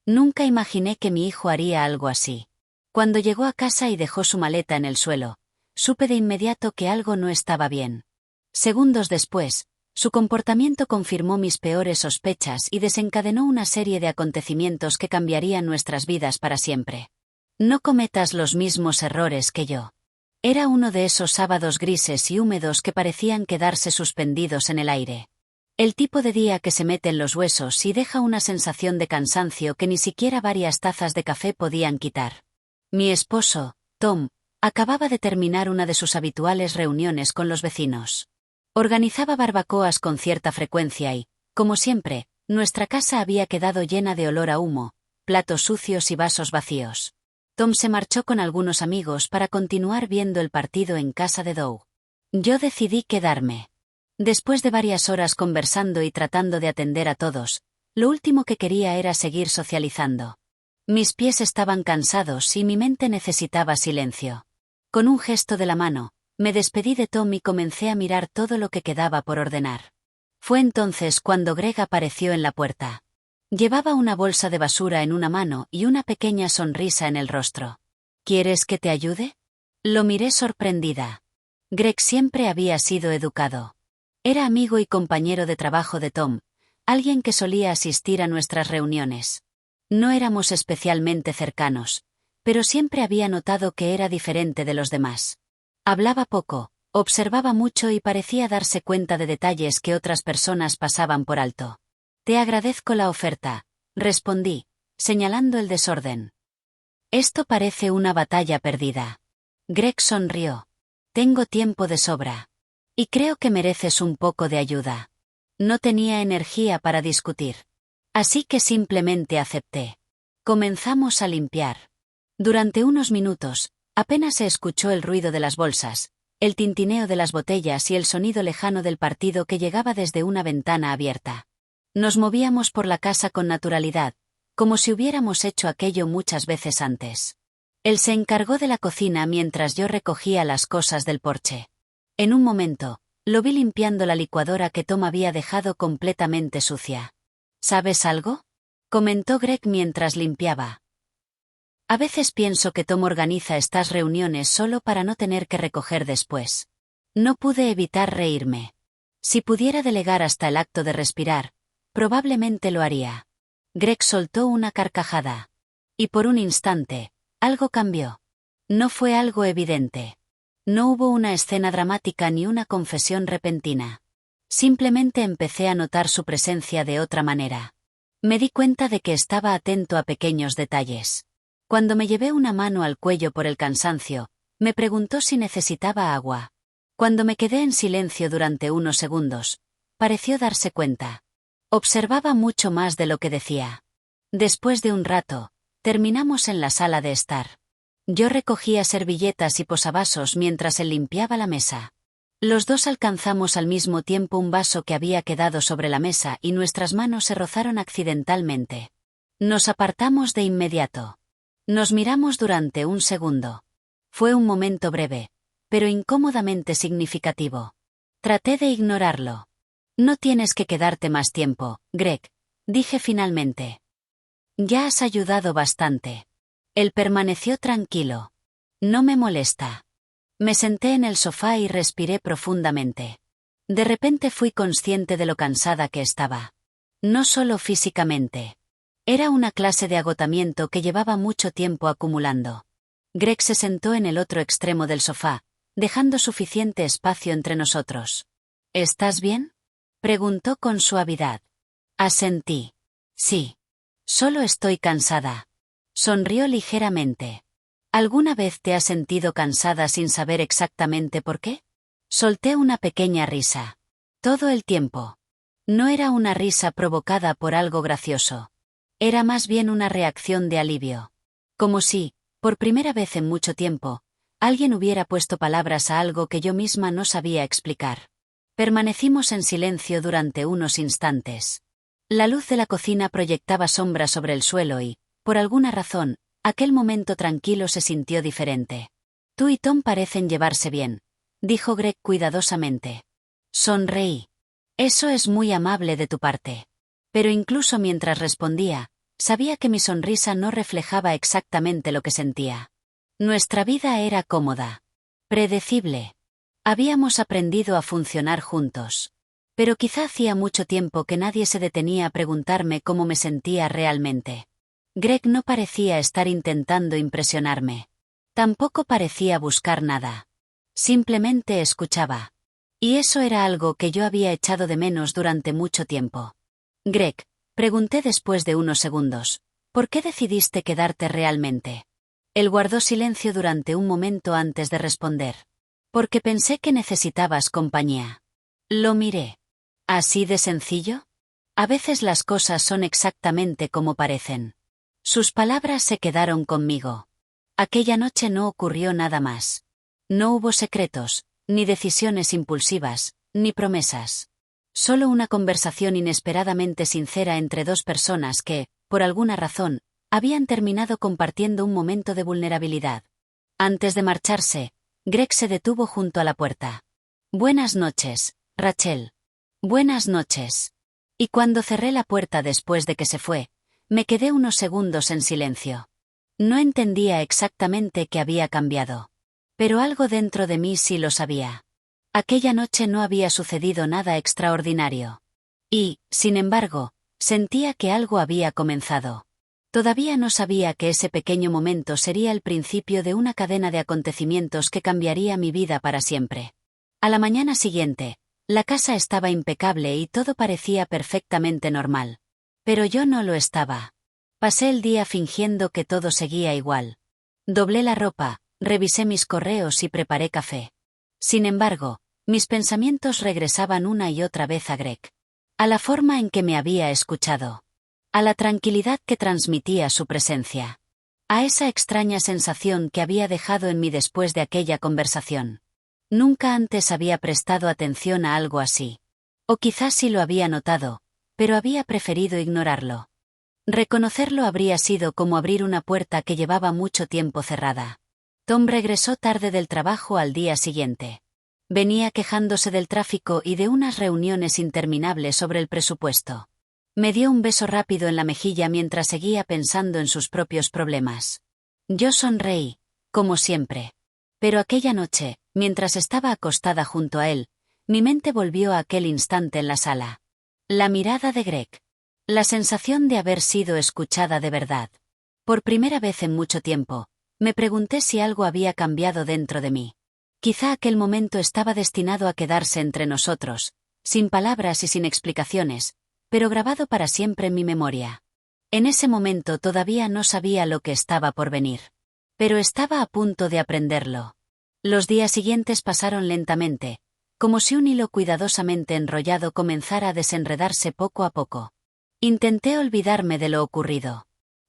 Nunca imaginé que mi hijo haría algo así. Cuando llegó a casa y dejó su maleta en el suelo, supe de inmediato que algo no estaba bien. Segundos después, su comportamiento confirmó mis peores sospechas y desencadenó una serie de acontecimientos que cambiarían nuestras vidas para siempre. No cometas los mismos errores que yo. Era uno de esos sábados grises y húmedos que parecían quedarse suspendidos en el aire. El tipo de día que se mete en los huesos y deja una sensación de cansancio que ni siquiera varias tazas de café podían quitar. Mi esposo, Tom, acababa de terminar una de sus habituales reuniones con los vecinos. Organizaba barbacoas con cierta frecuencia y, como siempre, nuestra casa había quedado llena de olor a humo, platos sucios y vasos vacíos. Tom se marchó con algunos amigos para continuar viendo el partido en casa de Doug. Yo decidí quedarme. Después de varias horas conversando y tratando de atender a todos, lo último que quería era seguir socializando. Mis pies estaban cansados y mi mente necesitaba silencio. Con un gesto de la mano, me despedí de Tom y comencé a mirar todo lo que quedaba por ordenar. Fue entonces cuando Greg apareció en la puerta. Llevaba una bolsa de basura en una mano y una pequeña sonrisa en el rostro. ¿Quieres que te ayude? Lo miré sorprendida. Greg siempre había sido educado. Era amigo y compañero de trabajo de Tom, alguien que solía asistir a nuestras reuniones. No éramos especialmente cercanos, pero siempre había notado que era diferente de los demás. Hablaba poco, observaba mucho y parecía darse cuenta de detalles que otras personas pasaban por alto. Te agradezco la oferta, respondí, señalando el desorden. Esto parece una batalla perdida. Greg sonrió. Tengo tiempo de sobra. Y creo que mereces un poco de ayuda. No tenía energía para discutir. Así que simplemente acepté. Comenzamos a limpiar. Durante unos minutos, apenas se escuchó el ruido de las bolsas, el tintineo de las botellas y el sonido lejano del partido que llegaba desde una ventana abierta. Nos movíamos por la casa con naturalidad, como si hubiéramos hecho aquello muchas veces antes. Él se encargó de la cocina mientras yo recogía las cosas del porche. En un momento, lo vi limpiando la licuadora que Tom había dejado completamente sucia. ¿Sabes algo?, comentó Greg mientras limpiaba. A veces pienso que Tom organiza estas reuniones solo para no tener que recoger después. No pude evitar reírme. Si pudiera delegar hasta el acto de respirar, probablemente lo haría. Greg soltó una carcajada. Y por un instante, algo cambió. No fue algo evidente. No hubo una escena dramática ni una confesión repentina. Simplemente empecé a notar su presencia de otra manera. Me di cuenta de que estaba atento a pequeños detalles. Cuando me llevé una mano al cuello por el cansancio, me preguntó si necesitaba agua. Cuando me quedé en silencio durante unos segundos, pareció darse cuenta. Observaba mucho más de lo que decía. Después de un rato, terminamos en la sala de estar. Yo recogía servilletas y posavasos mientras él limpiaba la mesa. Los dos alcanzamos al mismo tiempo un vaso que había quedado sobre la mesa y nuestras manos se rozaron accidentalmente. Nos apartamos de inmediato. Nos miramos durante un segundo. Fue un momento breve, pero incómodamente significativo. Traté de ignorarlo. No tienes que quedarte más tiempo, Greg, dije finalmente. Ya has ayudado bastante. Él permaneció tranquilo. No me molesta. Me senté en el sofá y respiré profundamente. De repente fui consciente de lo cansada que estaba. No solo físicamente. Era una clase de agotamiento que llevaba mucho tiempo acumulando. Greg se sentó en el otro extremo del sofá, dejando suficiente espacio entre nosotros. ¿Estás bien?, preguntó con suavidad. Asentí. Sí. Solo estoy cansada. Sonrió ligeramente. ¿Alguna vez te has sentido cansada sin saber exactamente por qué? Solté una pequeña risa. Todo el tiempo. No era una risa provocada por algo gracioso. Era más bien una reacción de alivio. Como si, por primera vez en mucho tiempo, alguien hubiera puesto palabras a algo que yo misma no sabía explicar. Permanecimos en silencio durante unos instantes. La luz de la cocina proyectaba sombras sobre el suelo y, por alguna razón, aquel momento tranquilo se sintió diferente. Tú y Tom parecen llevarse bien, dijo Greg cuidadosamente. Sonreí. Eso es muy amable de tu parte. Pero incluso mientras respondía, Sabía que mi sonrisa no reflejaba exactamente lo que sentía. Nuestra vida era cómoda. Predecible. Habíamos aprendido a funcionar juntos. Pero quizá hacía mucho tiempo que nadie se detenía a preguntarme cómo me sentía realmente. Greg no parecía estar intentando impresionarme. Tampoco parecía buscar nada. Simplemente escuchaba. Y eso era algo que yo había echado de menos durante mucho tiempo. Greg, pregunté después de unos segundos, ¿por qué decidiste quedarte realmente? Él guardó silencio durante un momento antes de responder. Porque pensé que necesitabas compañía. Lo miré. ¿Así de sencillo? A veces las cosas son exactamente como parecen. Sus palabras se quedaron conmigo. Aquella noche no ocurrió nada más. No hubo secretos, ni decisiones impulsivas, ni promesas. Solo una conversación inesperadamente sincera entre dos personas que, por alguna razón, habían terminado compartiendo un momento de vulnerabilidad. Antes de marcharse, Greg se detuvo junto a la puerta. Buenas noches, Rachel. Buenas noches. Y cuando cerré la puerta después de que se fue, me quedé unos segundos en silencio. No entendía exactamente qué había cambiado. Pero algo dentro de mí sí lo sabía. Aquella noche no había sucedido nada extraordinario. Y, sin embargo, sentía que algo había comenzado. Todavía no sabía que ese pequeño momento sería el principio de una cadena de acontecimientos que cambiaría mi vida para siempre. A la mañana siguiente, la casa estaba impecable y todo parecía perfectamente normal. Pero yo no lo estaba. Pasé el día fingiendo que todo seguía igual. Doblé la ropa, revisé mis correos y preparé café. Sin embargo, mis pensamientos regresaban una y otra vez a Greg. A la forma en que me había escuchado. A la tranquilidad que transmitía su presencia. A esa extraña sensación que había dejado en mí después de aquella conversación. Nunca antes había prestado atención a algo así. O quizás sí lo había notado, pero había preferido ignorarlo. Reconocerlo habría sido como abrir una puerta que llevaba mucho tiempo cerrada. Tom regresó tarde del trabajo al día siguiente. Venía quejándose del tráfico y de unas reuniones interminables sobre el presupuesto. Me dio un beso rápido en la mejilla mientras seguía pensando en sus propios problemas. Yo sonreí, como siempre. Pero aquella noche, mientras estaba acostada junto a él, mi mente volvió a aquel instante en la sala. La mirada de Greg. La sensación de haber sido escuchada de verdad. Por primera vez en mucho tiempo, me pregunté si algo había cambiado dentro de mí. Quizá aquel momento estaba destinado a quedarse entre nosotros, sin palabras y sin explicaciones, pero grabado para siempre en mi memoria. En ese momento todavía no sabía lo que estaba por venir. Pero estaba a punto de aprenderlo. Los días siguientes pasaron lentamente, como si un hilo cuidadosamente enrollado comenzara a desenredarse poco a poco. Intenté olvidarme de lo ocurrido.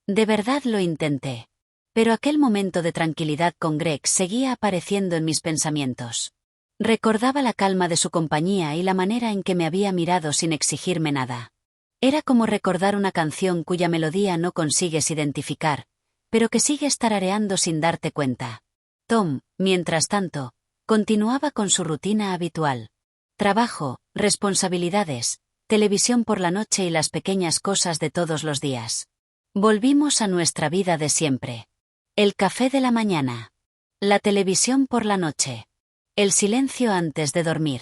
De verdad lo intenté. Pero aquel momento de tranquilidad con Greg seguía apareciendo en mis pensamientos. Recordaba la calma de su compañía y la manera en que me había mirado sin exigirme nada. Era como recordar una canción cuya melodía no consigues identificar, pero que sigues tarareando sin darte cuenta. Tom, mientras tanto, continuaba con su rutina habitual. Trabajo, responsabilidades, televisión por la noche y las pequeñas cosas de todos los días. Volvimos a nuestra vida de siempre. El café de la mañana. La televisión por la noche. El silencio antes de dormir.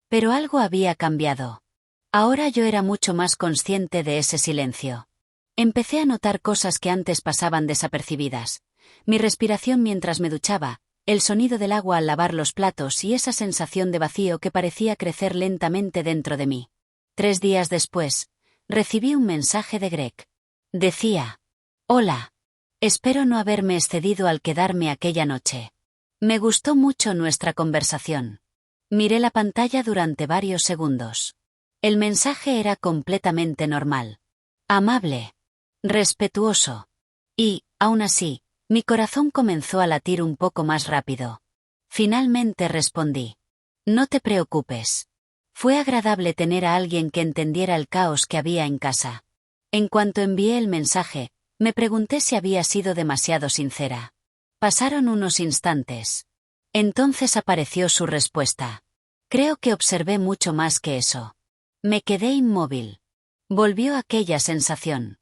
Pero algo había cambiado. Ahora yo era mucho más consciente de ese silencio. Empecé a notar cosas que antes pasaban desapercibidas. Mi respiración mientras me duchaba, el sonido del agua al lavar los platos y esa sensación de vacío que parecía crecer lentamente dentro de mí. 3 días después, recibí un mensaje de Greg. Decía: Hola. Espero no haberme excedido al quedarme aquella noche. Me gustó mucho nuestra conversación. Miré la pantalla durante varios segundos. El mensaje era completamente normal. Amable. Respetuoso. Y, aún así, mi corazón comenzó a latir un poco más rápido. Finalmente respondí. No te preocupes. Fue agradable tener a alguien que entendiera el caos que había en casa. En cuanto envié el mensaje, me pregunté si había sido demasiado sincera. Pasaron unos instantes. Entonces apareció su respuesta. Creo que observé mucho más que eso. Me quedé inmóvil. Volvió aquella sensación.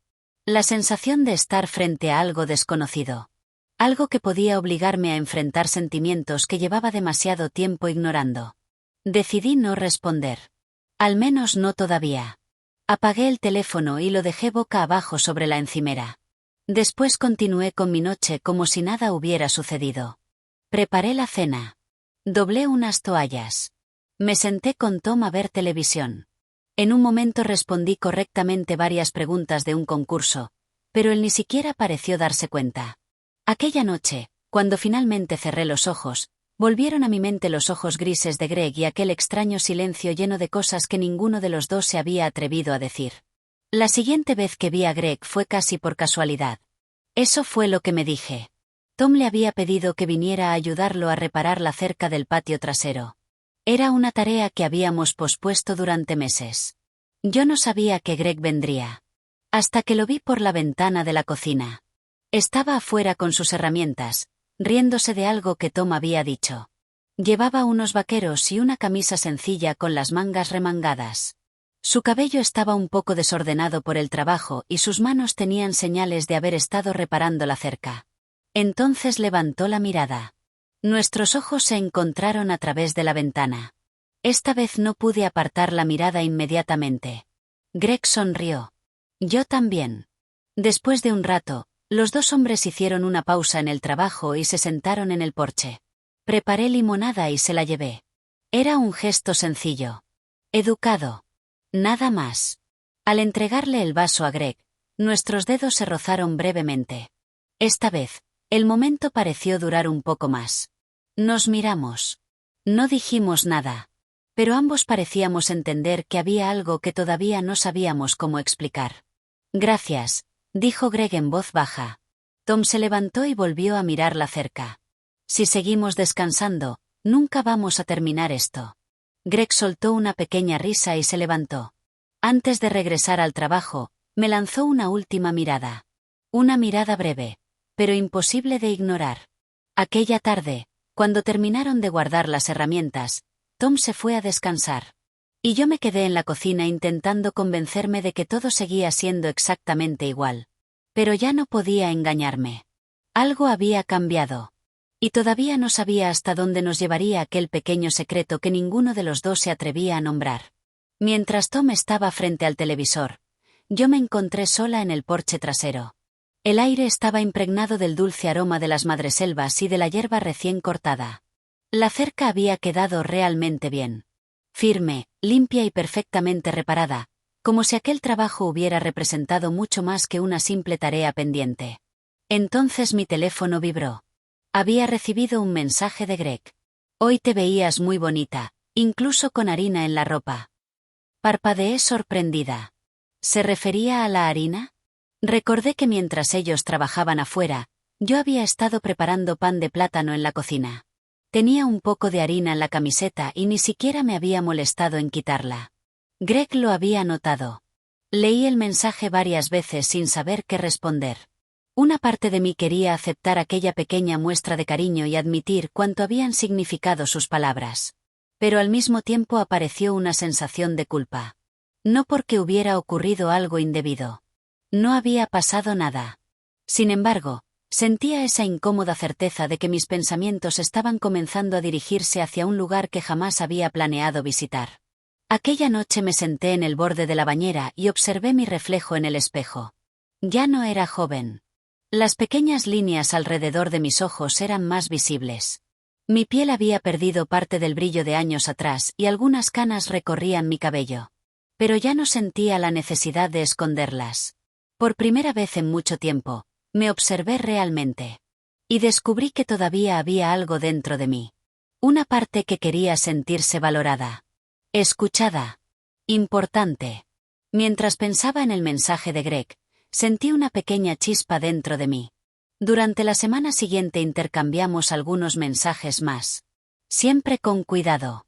La sensación de estar frente a algo desconocido. Algo que podía obligarme a enfrentar sentimientos que llevaba demasiado tiempo ignorando. Decidí no responder. Al menos no todavía. Apagué el teléfono y lo dejé boca abajo sobre la encimera. Después continué con mi noche como si nada hubiera sucedido. Preparé la cena. Doblé unas toallas. Me senté con Tom a ver televisión. En un momento respondí correctamente varias preguntas de un concurso, pero él ni siquiera pareció darse cuenta. Aquella noche, cuando finalmente cerré los ojos, volvieron a mi mente los ojos grises de Greg y aquel extraño silencio lleno de cosas que ninguno de los dos se había atrevido a decir. La siguiente vez que vi a Greg fue casi por casualidad. Eso fue lo que me dije. Tom le había pedido que viniera a ayudarlo a reparar la cerca del patio trasero. Era una tarea que habíamos pospuesto durante meses. Yo no sabía que Greg vendría. Hasta que lo vi por la ventana de la cocina. Estaba afuera con sus herramientas, riéndose de algo que Tom había dicho. Llevaba unos vaqueros y una camisa sencilla con las mangas remangadas. Su cabello estaba un poco desordenado por el trabajo y sus manos tenían señales de haber estado reparando la cerca. Entonces levantó la mirada. Nuestros ojos se encontraron a través de la ventana. Esta vez no pude apartar la mirada inmediatamente. Greg sonrió. Yo también. Después de un rato, los dos hombres hicieron una pausa en el trabajo y se sentaron en el porche. Preparé limonada y se la llevé. Era un gesto sencillo. Educado. Nada más. Al entregarle el vaso a Greg, nuestros dedos se rozaron brevemente. Esta vez, el momento pareció durar un poco más. Nos miramos. No dijimos nada. Pero ambos parecíamos entender que había algo que todavía no sabíamos cómo explicar. Gracias, dijo Greg en voz baja. Tom se levantó y volvió a mirar la cerca. Si seguimos descansando, nunca vamos a terminar esto. Greg soltó una pequeña risa y se levantó. Antes de regresar al trabajo, me lanzó una última mirada. Una mirada breve, pero imposible de ignorar. Aquella tarde, cuando terminaron de guardar las herramientas, Tom se fue a descansar. Y yo me quedé en la cocina intentando convencerme de que todo seguía siendo exactamente igual. Pero ya no podía engañarme. Algo había cambiado. Y todavía no sabía hasta dónde nos llevaría aquel pequeño secreto que ninguno de los dos se atrevía a nombrar. Mientras Tom estaba frente al televisor, yo me encontré sola en el porche trasero. El aire estaba impregnado del dulce aroma de las madreselvas y de la hierba recién cortada. La cerca había quedado realmente bien. Firme, limpia y perfectamente reparada, como si aquel trabajo hubiera representado mucho más que una simple tarea pendiente. Entonces mi teléfono vibró. Había recibido un mensaje de Greg. Hoy te veías muy bonita, incluso con harina en la ropa. Parpadeé sorprendida. ¿Se refería a la harina? Recordé que mientras ellos trabajaban afuera, yo había estado preparando pan de plátano en la cocina. Tenía un poco de harina en la camiseta y ni siquiera me había molestado en quitarla. Greg lo había notado. Leí el mensaje varias veces sin saber qué responder. Una parte de mí quería aceptar aquella pequeña muestra de cariño y admitir cuánto habían significado sus palabras. Pero al mismo tiempo apareció una sensación de culpa. No porque hubiera ocurrido algo indebido. No había pasado nada. Sin embargo, sentía esa incómoda certeza de que mis pensamientos estaban comenzando a dirigirse hacia un lugar que jamás había planeado visitar. Aquella noche me senté en el borde de la bañera y observé mi reflejo en el espejo. Ya no era joven. Las pequeñas líneas alrededor de mis ojos eran más visibles. Mi piel había perdido parte del brillo de años atrás y algunas canas recorrían mi cabello. Pero ya no sentía la necesidad de esconderlas. Por primera vez en mucho tiempo, me observé realmente. Y descubrí que todavía había algo dentro de mí. Una parte que quería sentirse valorada. Escuchada. Importante. Mientras pensaba en el mensaje de Greg, sentí una pequeña chispa dentro de mí. Durante la semana siguiente intercambiamos algunos mensajes más. Siempre con cuidado.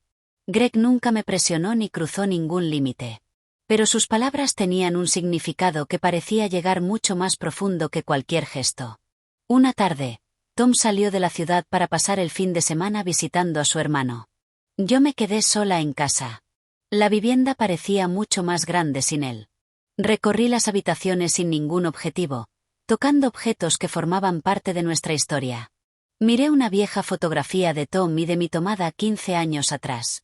Greg nunca me presionó ni cruzó ningún límite. Pero sus palabras tenían un significado que parecía llegar mucho más profundo que cualquier gesto. Una tarde, Tom salió de la ciudad para pasar el fin de semana visitando a su hermano. Yo me quedé sola en casa. La vivienda parecía mucho más grande sin él. Recorrí las habitaciones sin ningún objetivo, tocando objetos que formaban parte de nuestra historia. Miré una vieja fotografía de Tom y de mi tomada 15 años atrás.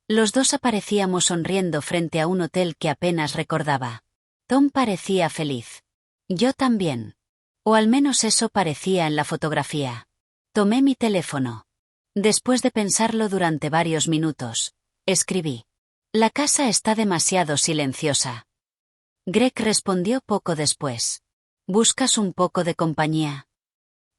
Los dos aparecíamos sonriendo frente a un hotel que apenas recordaba. Tom parecía feliz. Yo también. O al menos eso parecía en la fotografía. Tomé mi teléfono. Después de pensarlo durante varios minutos, escribí: La casa está demasiado silenciosa. Greg respondió poco después: ¿Buscas un poco de compañía?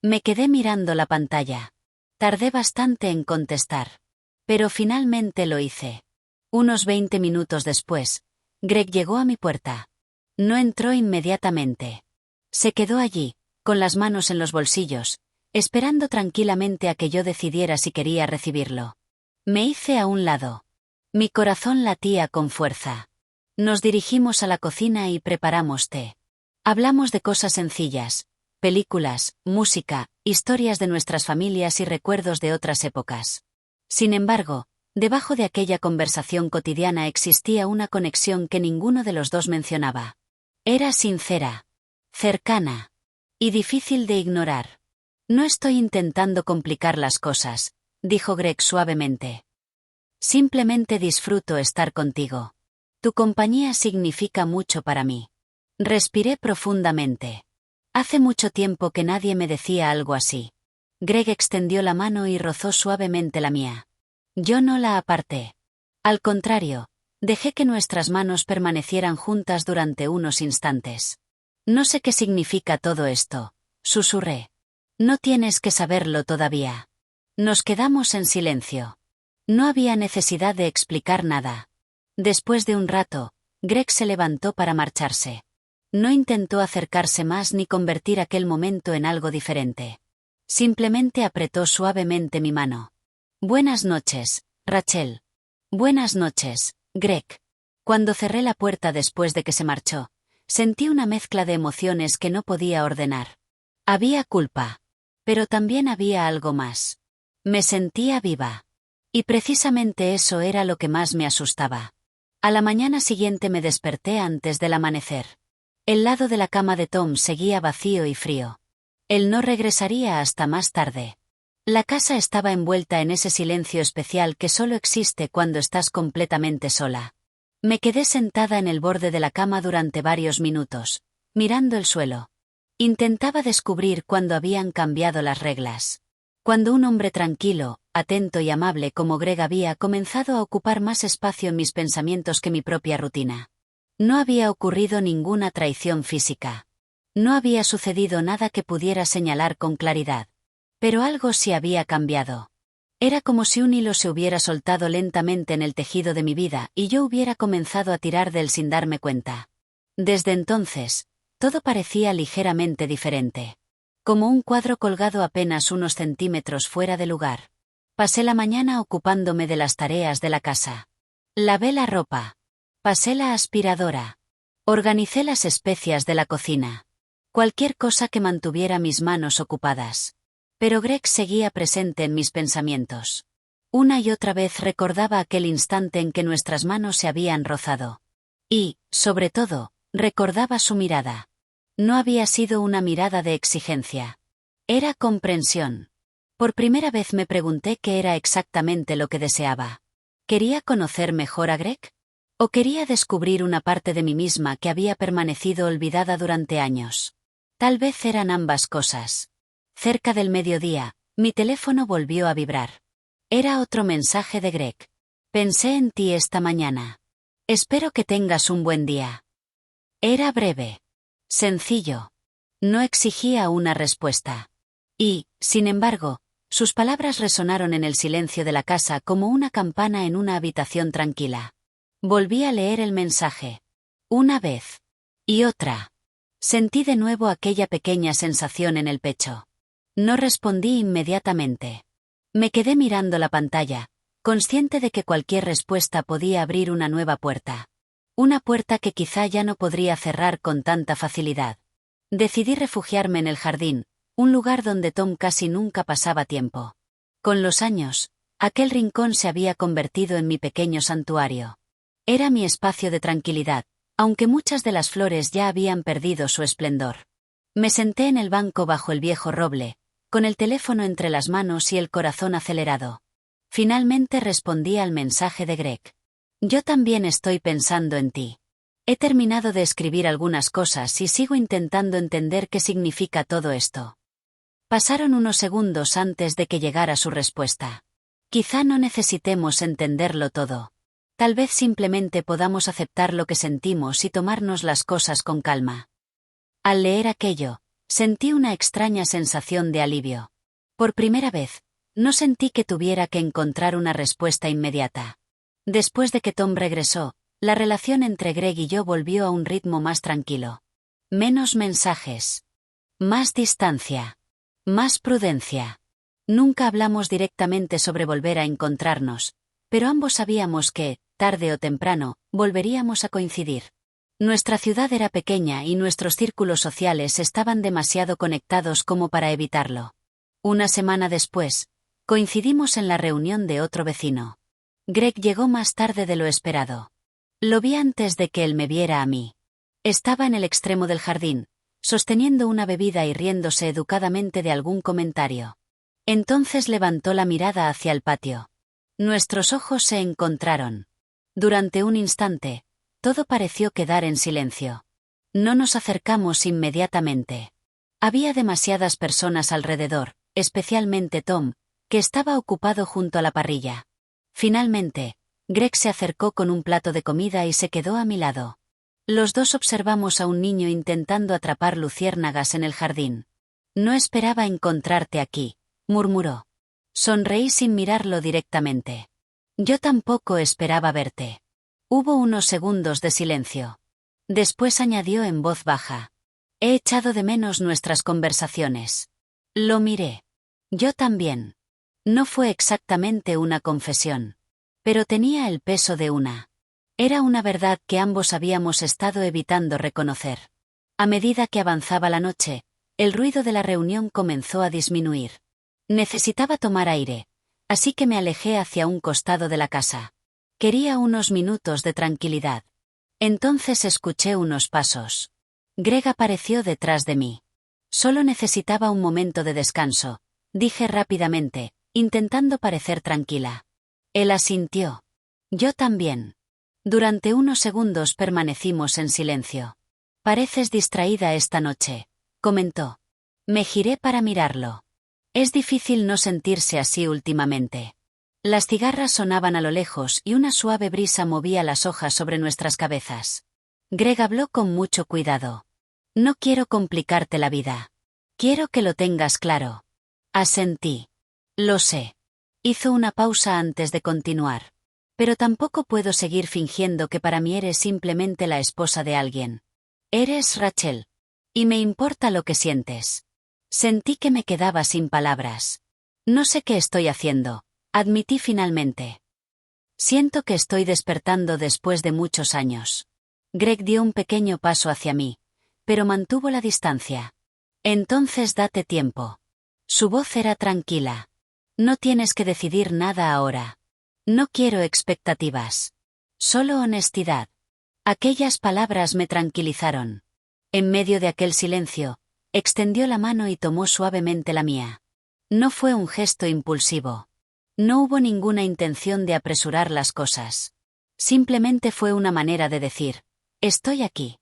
Me quedé mirando la pantalla. Tardé bastante en contestar. Pero finalmente lo hice. Unos 20 minutos después, Greg llegó a mi puerta. No entró inmediatamente. Se quedó allí, con las manos en los bolsillos, esperando tranquilamente a que yo decidiera si quería recibirlo. Me hice a un lado. Mi corazón latía con fuerza. Nos dirigimos a la cocina y preparamos té. Hablamos de cosas sencillas: películas, música, historias de nuestras familias y recuerdos de otras épocas. Sin embargo, debajo de aquella conversación cotidiana existía una conexión que ninguno de los dos mencionaba. Era sincera, cercana y difícil de ignorar. No estoy intentando complicar las cosas, dijo Greg suavemente. Simplemente disfruto estar contigo. Tu compañía significa mucho para mí. Respiré profundamente. Hace mucho tiempo que nadie me decía algo así. Greg extendió la mano y rozó suavemente la mía. Yo no la aparté. Al contrario, dejé que nuestras manos permanecieran juntas durante unos instantes. No sé qué significa todo esto, susurré. No tienes que saberlo todavía. Nos quedamos en silencio. No había necesidad de explicar nada. Después de un rato, Greg se levantó para marcharse. No intentó acercarse más ni convertir aquel momento en algo diferente. Simplemente apretó suavemente mi mano. Buenas noches, Rachel. Buenas noches, Greg. Cuando cerré la puerta después de que se marchó, sentí una mezcla de emociones que no podía ordenar. Había culpa. Pero también había algo más. Me sentía viva. Y precisamente eso era lo que más me asustaba. A la mañana siguiente me desperté antes del amanecer. El lado de la cama de Tom seguía vacío y frío. Él no regresaría hasta más tarde. La casa estaba envuelta en ese silencio especial que solo existe cuando estás completamente sola. Me quedé sentada en el borde de la cama durante varios minutos, mirando el suelo. Intentaba descubrir cuándo habían cambiado las reglas. Cuando un hombre tranquilo, atento y amable como Greg había comenzado a ocupar más espacio en mis pensamientos que mi propia rutina. No había ocurrido ninguna traición física. No había sucedido nada que pudiera señalar con claridad. Pero algo sí había cambiado. Era como si un hilo se hubiera soltado lentamente en el tejido de mi vida y yo hubiera comenzado a tirar de él sin darme cuenta. Desde entonces, todo parecía ligeramente diferente. Como un cuadro colgado apenas unos centímetros fuera de lugar. Pasé la mañana ocupándome de las tareas de la casa. Lavé la ropa. Pasé la aspiradora. Organicé las especias de la cocina. Cualquier cosa que mantuviera mis manos ocupadas. Pero Greg seguía presente en mis pensamientos. Una y otra vez recordaba aquel instante en que nuestras manos se habían rozado. Y, sobre todo, recordaba su mirada. No había sido una mirada de exigencia. Era comprensión. Por primera vez me pregunté qué era exactamente lo que deseaba. ¿Quería conocer mejor a Greg? ¿O quería descubrir una parte de mí misma que había permanecido olvidada durante años? Tal vez eran ambas cosas. Cerca del mediodía, mi teléfono volvió a vibrar. Era otro mensaje de Greg. Pensé en ti esta mañana. Espero que tengas un buen día. Era breve. Sencillo. No exigía una respuesta. Y, sin embargo, sus palabras resonaron en el silencio de la casa como una campana en una habitación tranquila. Volví a leer el mensaje. Una vez. Y otra. Sentí de nuevo aquella pequeña sensación en el pecho. No respondí inmediatamente. Me quedé mirando la pantalla, consciente de que cualquier respuesta podía abrir una nueva puerta. Una puerta que quizá ya no podría cerrar con tanta facilidad. Decidí refugiarme en el jardín, un lugar donde Tom casi nunca pasaba tiempo. Con los años, aquel rincón se había convertido en mi pequeño santuario. Era mi espacio de tranquilidad, aunque muchas de las flores ya habían perdido su esplendor. Me senté en el banco bajo el viejo roble, con el teléfono entre las manos y el corazón acelerado. Finalmente respondí al mensaje de Greg. Yo también estoy pensando en ti. He terminado de escribir algunas cosas y sigo intentando entender qué significa todo esto. Pasaron unos segundos antes de que llegara su respuesta. Quizá no necesitemos entenderlo todo. Tal vez simplemente podamos aceptar lo que sentimos y tomarnos las cosas con calma. Al leer aquello, sentí una extraña sensación de alivio. Por primera vez, no sentí que tuviera que encontrar una respuesta inmediata. Después de que Tom regresó, la relación entre Greg y yo volvió a un ritmo más tranquilo. Menos mensajes. Más distancia. Más prudencia. Nunca hablamos directamente sobre volver a encontrarnos, pero ambos sabíamos que, tarde o temprano, volveríamos a coincidir. Nuestra ciudad era pequeña y nuestros círculos sociales estaban demasiado conectados como para evitarlo. Una semana después, coincidimos en la reunión de otro vecino. Greg llegó más tarde de lo esperado. Lo vi antes de que él me viera a mí. Estaba en el extremo del jardín, sosteniendo una bebida y riéndose educadamente de algún comentario. Entonces levantó la mirada hacia el patio. Nuestros ojos se encontraron. Durante un instante, todo pareció quedar en silencio. No nos acercamos inmediatamente. Había demasiadas personas alrededor, especialmente Tom, que estaba ocupado junto a la parrilla. Finalmente, Greg se acercó con un plato de comida y se quedó a mi lado. Los dos observamos a un niño intentando atrapar luciérnagas en el jardín. No esperaba encontrarte aquí, murmuró. Sonreí sin mirarlo directamente. Yo tampoco esperaba verte. Hubo unos segundos de silencio. Después añadió en voz baja. He echado de menos nuestras conversaciones. Lo miré. Yo también. No fue exactamente una confesión. Pero tenía el peso de una. Era una verdad que ambos habíamos estado evitando reconocer. A medida que avanzaba la noche, el ruido de la reunión comenzó a disminuir. Necesitaba tomar aire, así que me alejé hacia un costado de la casa. Quería unos minutos de tranquilidad. Entonces escuché unos pasos. Greg apareció detrás de mí. Solo necesitaba un momento de descanso, dije rápidamente, intentando parecer tranquila. Él asintió. Yo también. Durante unos segundos permanecimos en silencio. Pareces distraída esta noche, comentó. Me giré para mirarlo. Es difícil no sentirse así últimamente. Las cigarras sonaban a lo lejos y una suave brisa movía las hojas sobre nuestras cabezas. Greg habló con mucho cuidado. No quiero complicarte la vida. Quiero que lo tengas claro. Asentí. Lo sé. Hizo una pausa antes de continuar. Pero tampoco puedo seguir fingiendo que para mí eres simplemente la esposa de alguien. Eres Rachel. Y me importa lo que sientes. Sentí que me quedaba sin palabras. No sé qué estoy haciendo, admití finalmente. Siento que estoy despertando después de muchos años. Greg dio un pequeño paso hacia mí, pero mantuvo la distancia. Entonces date tiempo. Su voz era tranquila. No tienes que decidir nada ahora. No quiero expectativas. Solo honestidad. Aquellas palabras me tranquilizaron. En medio de aquel silencio, extendió la mano y tomó suavemente la mía. No fue un gesto impulsivo. No hubo ninguna intención de apresurar las cosas. Simplemente fue una manera de decir, estoy aquí.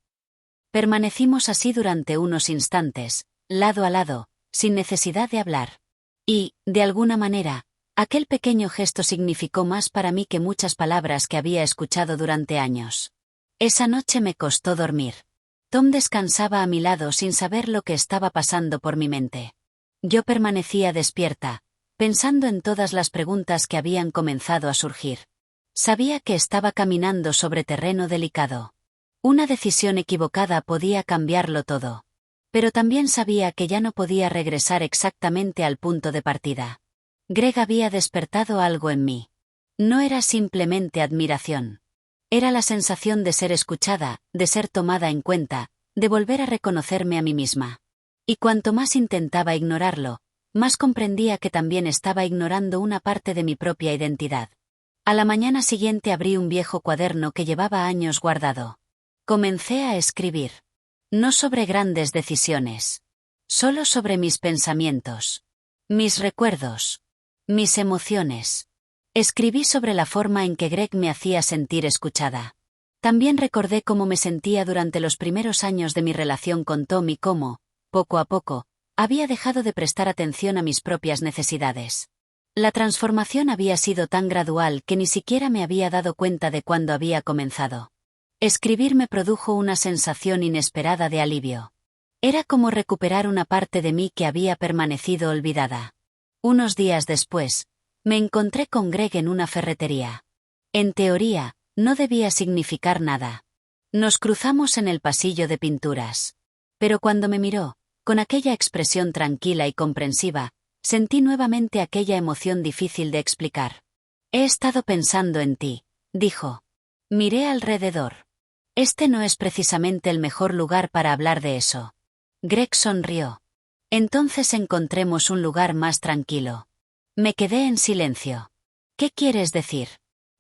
Permanecimos así durante unos instantes, lado a lado, sin necesidad de hablar. Y, de alguna manera, aquel pequeño gesto significó más para mí que muchas palabras que había escuchado durante años. Esa noche me costó dormir. Tom descansaba a mi lado sin saber lo que estaba pasando por mi mente. Yo permanecía despierta, pensando en todas las preguntas que habían comenzado a surgir. Sabía que estaba caminando sobre terreno delicado. Una decisión equivocada podía cambiarlo todo. Pero también sabía que ya no podía regresar exactamente al punto de partida. Greg había despertado algo en mí. No era simplemente admiración. Era la sensación de ser escuchada, de ser tomada en cuenta, de volver a reconocerme a mí misma. Y cuanto más intentaba ignorarlo, más comprendía que también estaba ignorando una parte de mi propia identidad. A la mañana siguiente abrí un viejo cuaderno que llevaba años guardado. Comencé a escribir. No sobre grandes decisiones. Solo sobre mis pensamientos. Mis recuerdos. Mis emociones. Escribí sobre la forma en que Greg me hacía sentir escuchada. También recordé cómo me sentía durante los primeros años de mi relación con Tom y cómo, poco a poco, había dejado de prestar atención a mis propias necesidades. La transformación había sido tan gradual que ni siquiera me había dado cuenta de cuándo había comenzado. Escribir me produjo una sensación inesperada de alivio. Era como recuperar una parte de mí que había permanecido olvidada. Unos días después, me encontré con Greg en una ferretería. En teoría, no debía significar nada. Nos cruzamos en el pasillo de pinturas. Pero cuando me miró, con aquella expresión tranquila y comprensiva, sentí nuevamente aquella emoción difícil de explicar. He estado pensando en ti, dijo. Miré alrededor. Este no es precisamente el mejor lugar para hablar de eso. Greg sonrió. Entonces encontremos un lugar más tranquilo. Me quedé en silencio. ¿Qué quieres decir?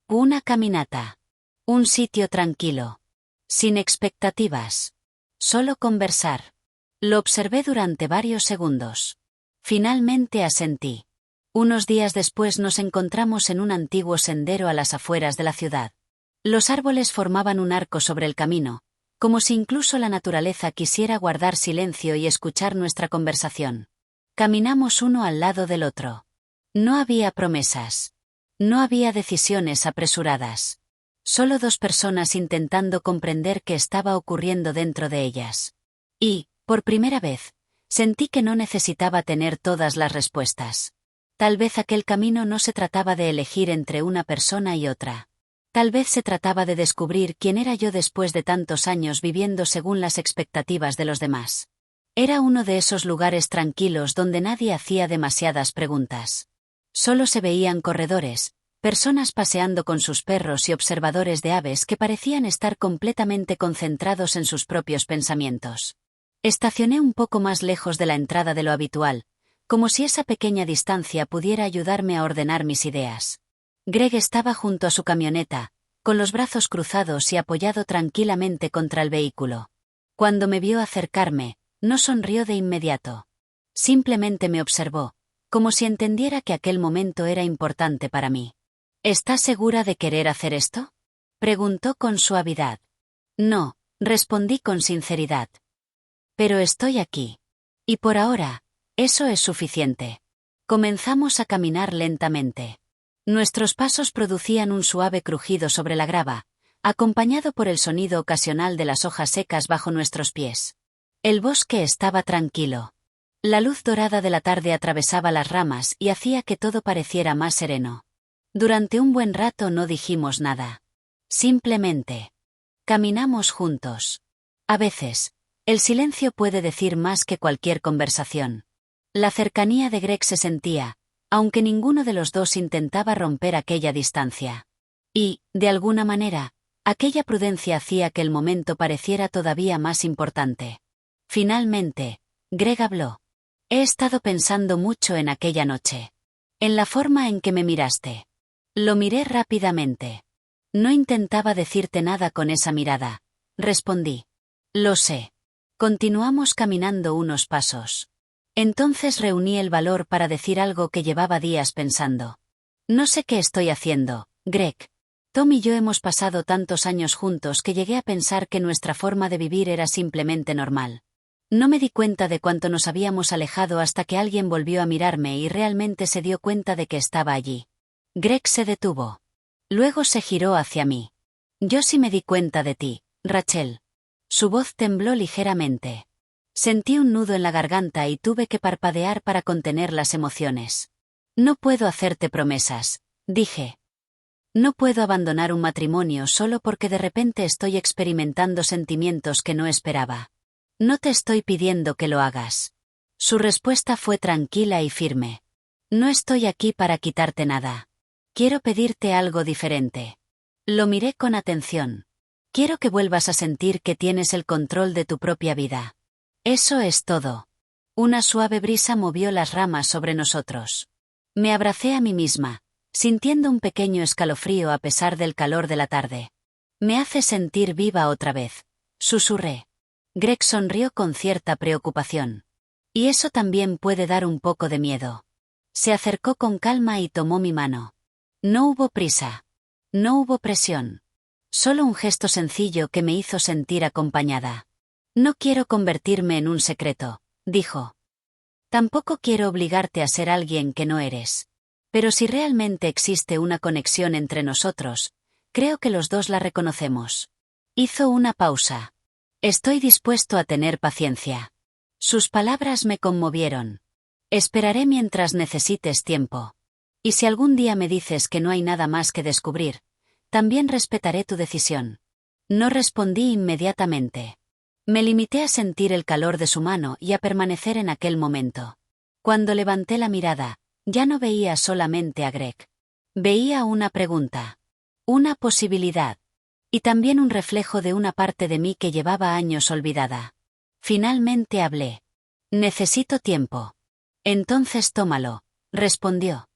Una caminata. Un sitio tranquilo. Sin expectativas. Solo conversar. Lo observé durante varios segundos. Finalmente asentí. Unos días después nos encontramos en un antiguo sendero a las afueras de la ciudad. Los árboles formaban un arco sobre el camino, como si incluso la naturaleza quisiera guardar silencio y escuchar nuestra conversación. Caminamos uno al lado del otro. No había promesas. No había decisiones apresuradas. Solo dos personas intentando comprender qué estaba ocurriendo dentro de ellas. Y, por primera vez, sentí que no necesitaba tener todas las respuestas. Tal vez aquel camino no se trataba de elegir entre una persona y otra. Tal vez se trataba de descubrir quién era yo después de tantos años viviendo según las expectativas de los demás. Era uno de esos lugares tranquilos donde nadie hacía demasiadas preguntas. Solo se veían corredores, personas paseando con sus perros y observadores de aves que parecían estar completamente concentrados en sus propios pensamientos. Estacioné un poco más lejos de la entrada de lo habitual, como si esa pequeña distancia pudiera ayudarme a ordenar mis ideas. Greg estaba junto a su camioneta, con los brazos cruzados y apoyado tranquilamente contra el vehículo. Cuando me vio acercarme, no sonrió de inmediato. Simplemente me observó, como si entendiera que aquel momento era importante para mí. ¿Estás segura de querer hacer esto?, preguntó con suavidad. No, respondí con sinceridad. Pero estoy aquí. Y por ahora, eso es suficiente. Comenzamos a caminar lentamente. Nuestros pasos producían un suave crujido sobre la grava, acompañado por el sonido ocasional de las hojas secas bajo nuestros pies. El bosque estaba tranquilo. La luz dorada de la tarde atravesaba las ramas y hacía que todo pareciera más sereno. Durante un buen rato no dijimos nada. Simplemente caminamos juntos. A veces, el silencio puede decir más que cualquier conversación. La cercanía de Greg se sentía, aunque ninguno de los dos intentaba romper aquella distancia. Y, de alguna manera, aquella prudencia hacía que el momento pareciera todavía más importante. Finalmente, Greg habló. He estado pensando mucho en aquella noche. En la forma en que me miraste. Lo miré rápidamente. No intentaba decirte nada con esa mirada, respondí. Lo sé. Continuamos caminando unos pasos. Entonces reuní el valor para decir algo que llevaba días pensando. No sé qué estoy haciendo, Greg. Tom y yo hemos pasado tantos años juntos que llegué a pensar que nuestra forma de vivir era simplemente normal. No me di cuenta de cuánto nos habíamos alejado hasta que alguien volvió a mirarme y realmente se dio cuenta de que estaba allí. Greg se detuvo. Luego se giró hacia mí. Yo sí me di cuenta de ti, Rachel. Su voz tembló ligeramente. Sentí un nudo en la garganta y tuve que parpadear para contener las emociones. No puedo hacerte promesas, dije. No puedo abandonar un matrimonio solo porque de repente estoy experimentando sentimientos que no esperaba. No te estoy pidiendo que lo hagas. Su respuesta fue tranquila y firme. No estoy aquí para quitarte nada. Quiero pedirte algo diferente. Lo miré con atención. Quiero que vuelvas a sentir que tienes el control de tu propia vida. Eso es todo. Una suave brisa movió las ramas sobre nosotros. Me abracé a mí misma, sintiendo un pequeño escalofrío a pesar del calor de la tarde. Me hace sentir viva otra vez, Susurré. Greg sonrió con cierta preocupación. Y eso también puede dar un poco de miedo. Se acercó con calma y tomó mi mano. No hubo prisa. No hubo presión. Solo un gesto sencillo que me hizo sentir acompañada. No quiero convertirme en un secreto, dijo. Tampoco quiero obligarte a ser alguien que no eres. Pero si realmente existe una conexión entre nosotros, creo que los dos la reconocemos. Hizo una pausa. Estoy dispuesto a tener paciencia. Sus palabras me conmovieron. Esperaré mientras necesites tiempo. Y si algún día me dices que no hay nada más que descubrir, también respetaré tu decisión. No respondí inmediatamente. Me limité a sentir el calor de su mano y a permanecer en aquel momento. Cuando levanté la mirada, ya no veía solamente a Greg. Veía una pregunta. Una posibilidad. Y también un reflejo de una parte de mí que llevaba años olvidada. Finalmente hablé. Necesito tiempo. Entonces tómalo, respondió.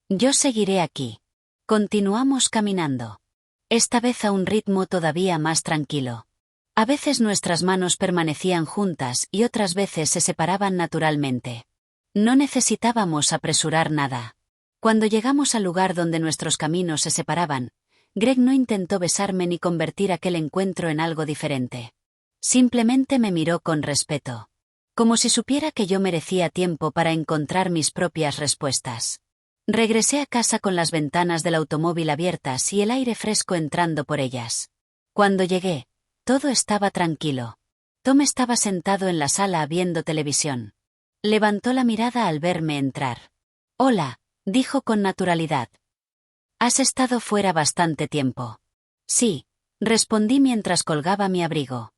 Yo seguiré aquí. Continuamos caminando. Esta vez a un ritmo todavía más tranquilo. A veces nuestras manos permanecían juntas y otras veces se separaban naturalmente. No necesitábamos apresurar nada. Cuando llegamos al lugar donde nuestros caminos se separaban, Greg no intentó besarme ni convertir aquel encuentro en algo diferente. Simplemente me miró con respeto. Como si supiera que yo merecía tiempo para encontrar mis propias respuestas. Regresé a casa con las ventanas del automóvil abiertas y el aire fresco entrando por ellas. Cuando llegué, todo estaba tranquilo. Tom estaba sentado en la sala viendo televisión. Levantó la mirada al verme entrar. Hola, dijo con naturalidad. ¿Has estado fuera bastante tiempo? Sí, respondí mientras colgaba mi abrigo.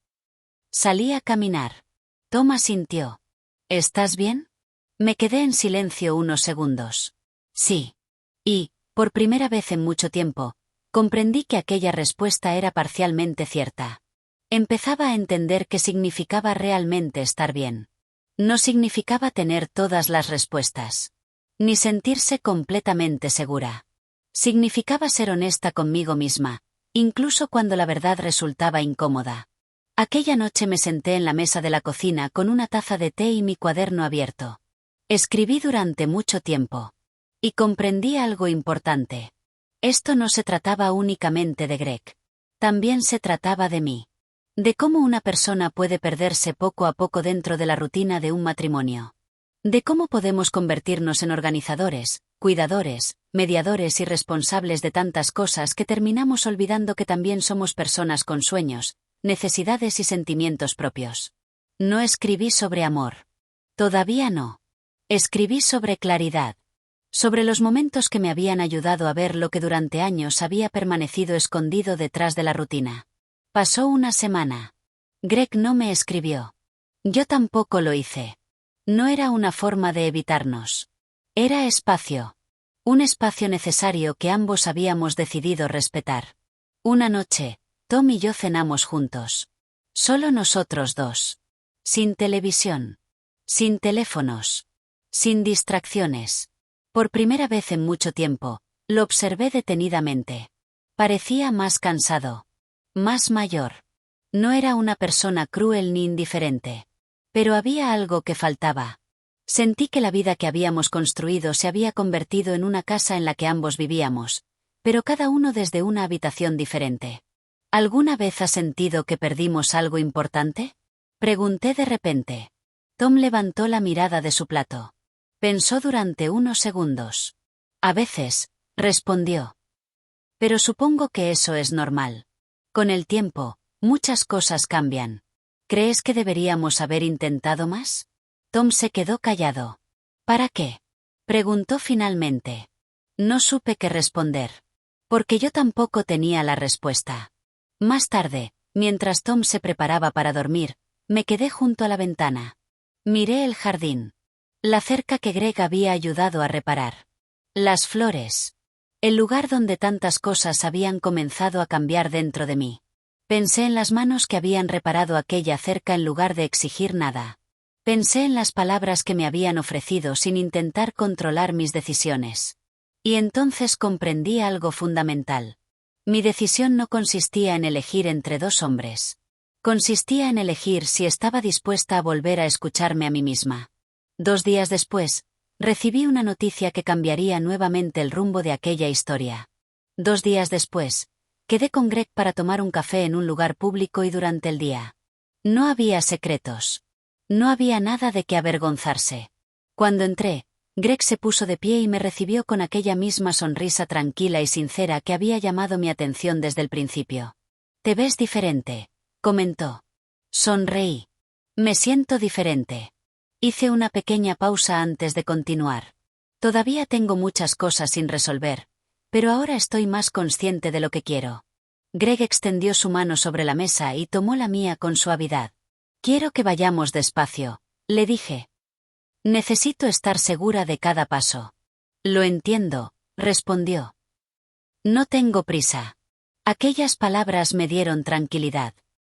Salí a caminar. Tom asintió. ¿Estás bien? Me quedé en silencio unos segundos. Sí. Y, por primera vez en mucho tiempo, comprendí que aquella respuesta era parcialmente cierta. Empezaba a entender qué significaba realmente estar bien. No significaba tener todas las respuestas. Ni sentirse completamente segura. Significaba ser honesta conmigo misma, incluso cuando la verdad resultaba incómoda. Aquella noche me senté en la mesa de la cocina con una taza de té y mi cuaderno abierto. Escribí durante mucho tiempo. Y comprendí algo importante. Esto no se trataba únicamente de Greg. También se trataba de mí. De cómo una persona puede perderse poco a poco dentro de la rutina de un matrimonio. De cómo podemos convertirnos en organizadores, cuidadores, mediadores y responsables de tantas cosas que terminamos olvidando que también somos personas con sueños, necesidades y sentimientos propios. No escribí sobre amor. Todavía no. Escribí sobre claridad. Sobre los momentos que me habían ayudado a ver lo que durante años había permanecido escondido detrás de la rutina. Pasó una semana. Greg no me escribió. Yo tampoco lo hice. No era una forma de evitarnos. Era espacio. Un espacio necesario que ambos habíamos decidido respetar. Una noche, Tom y yo cenamos juntos. Solo nosotros dos. Sin televisión. Sin teléfonos. Sin distracciones. Por primera vez en mucho tiempo, lo observé detenidamente. Parecía más cansado. Más mayor. No era una persona cruel ni indiferente. Pero había algo que faltaba. Sentí que la vida que habíamos construido se había convertido en una casa en la que ambos vivíamos, pero cada uno desde una habitación diferente. ¿Alguna vez has sentido que perdimos algo importante? Pregunté de repente. Tom levantó la mirada de su plato. Pensó durante unos segundos. A veces, respondió. Pero supongo que eso es normal. Con el tiempo, muchas cosas cambian. ¿Crees que deberíamos haber intentado más? Tom se quedó callado. ¿Para qué? Preguntó finalmente. No supe qué responder. Porque yo tampoco tenía la respuesta. Más tarde, mientras Tom se preparaba para dormir, me quedé junto a la ventana. Miré el jardín. La cerca que Greg había ayudado a reparar. Las flores. El lugar donde tantas cosas habían comenzado a cambiar dentro de mí. Pensé en las manos que habían reparado aquella cerca en lugar de exigir nada. Pensé en las palabras que me habían ofrecido sin intentar controlar mis decisiones. Y entonces comprendí algo fundamental. Mi decisión no consistía en elegir entre dos hombres. Consistía en elegir si estaba dispuesta a volver a escucharme a mí misma. 2 días después, recibí una noticia que cambiaría nuevamente el rumbo de aquella historia. 2 días después, quedé con Greg para tomar un café en un lugar público y durante el día. No había secretos. No había nada de qué avergonzarse. Cuando entré, Greg se puso de pie y me recibió con aquella misma sonrisa tranquila y sincera que había llamado mi atención desde el principio. «Te ves diferente», comentó. Sonreí. «Me siento diferente». Hice una pequeña pausa antes de continuar. Todavía tengo muchas cosas sin resolver, pero ahora estoy más consciente de lo que quiero. Greg extendió su mano sobre la mesa y tomó la mía con suavidad. «Quiero que vayamos despacio», le dije. «Necesito estar segura de cada paso». «Lo entiendo», respondió. «No tengo prisa». Aquellas palabras me dieron tranquilidad.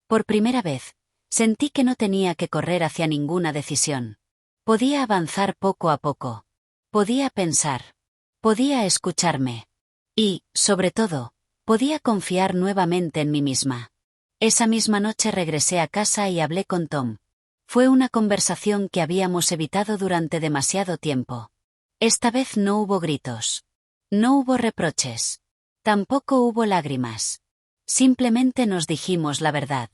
Por primera vez, sentí que no tenía que correr hacia ninguna decisión. Podía avanzar poco a poco. Podía pensar. Podía escucharme. Y, sobre todo, podía confiar nuevamente en mí misma. Esa misma noche regresé a casa y hablé con Tom. Fue una conversación que habíamos evitado durante demasiado tiempo. Esta vez no hubo gritos. No hubo reproches. Tampoco hubo lágrimas. Simplemente nos dijimos la verdad.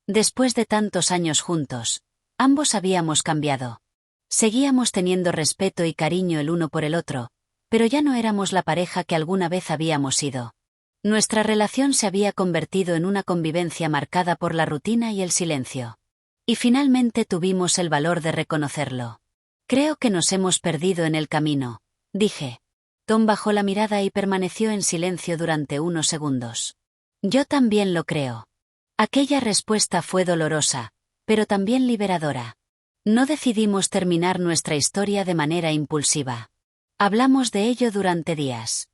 Después de tantos años juntos, ambos habíamos cambiado. Seguíamos teniendo respeto y cariño el uno por el otro, pero ya no éramos la pareja que alguna vez habíamos sido. Nuestra relación se había convertido en una convivencia marcada por la rutina y el silencio. Y finalmente tuvimos el valor de reconocerlo. «Creo que nos hemos perdido en el camino», dije. Tom bajó la mirada y permaneció en silencio durante unos segundos. «Yo también lo creo». Aquella respuesta fue dolorosa, pero también liberadora. No decidimos terminar nuestra historia de manera impulsiva. Hablamos de ello durante días.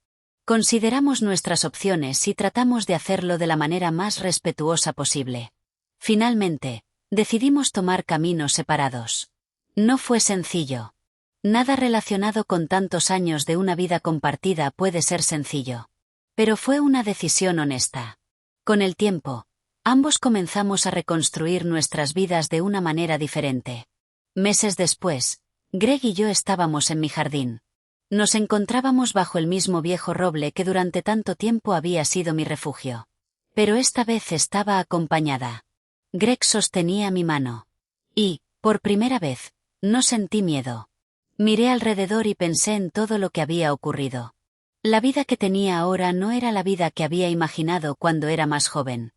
Consideramos nuestras opciones y tratamos de hacerlo de la manera más respetuosa posible. Finalmente, decidimos tomar caminos separados. No fue sencillo. Nada relacionado con tantos años de una vida compartida puede ser sencillo. Pero fue una decisión honesta. Con el tiempo, ambos comenzamos a reconstruir nuestras vidas de una manera diferente. Meses después, Greg y yo estábamos en mi jardín. Nos encontrábamos bajo el mismo viejo roble que durante tanto tiempo había sido mi refugio. Pero esta vez estaba acompañada. Greg sostenía mi mano. Y, por primera vez, no sentí miedo. Miré alrededor y pensé en todo lo que había ocurrido. La vida que tenía ahora no era la vida que había imaginado cuando era más joven.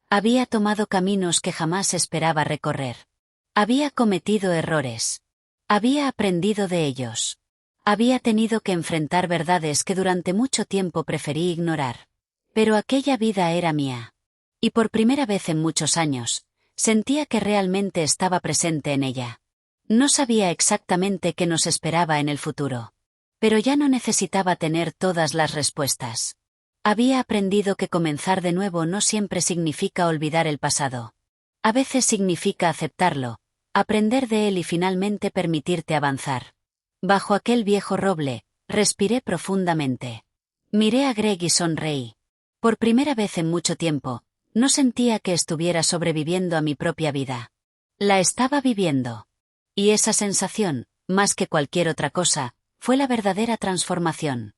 Había tomado caminos que jamás esperaba recorrer. Había cometido errores. Había aprendido de ellos. Había tenido que enfrentar verdades que durante mucho tiempo preferí ignorar. Pero aquella vida era mía. Y por primera vez en muchos años, sentía que realmente estaba presente en ella. No sabía exactamente qué nos esperaba en el futuro. Pero ya no necesitaba tener todas las respuestas. Había aprendido que comenzar de nuevo no siempre significa olvidar el pasado. A veces significa aceptarlo, aprender de él y finalmente permitirte avanzar. Bajo aquel viejo roble, respiré profundamente. Miré a Greg y sonreí. Por primera vez en mucho tiempo, no sentía que estuviera sobreviviendo a mi propia vida. La estaba viviendo. Y esa sensación, más que cualquier otra cosa, fue la verdadera transformación.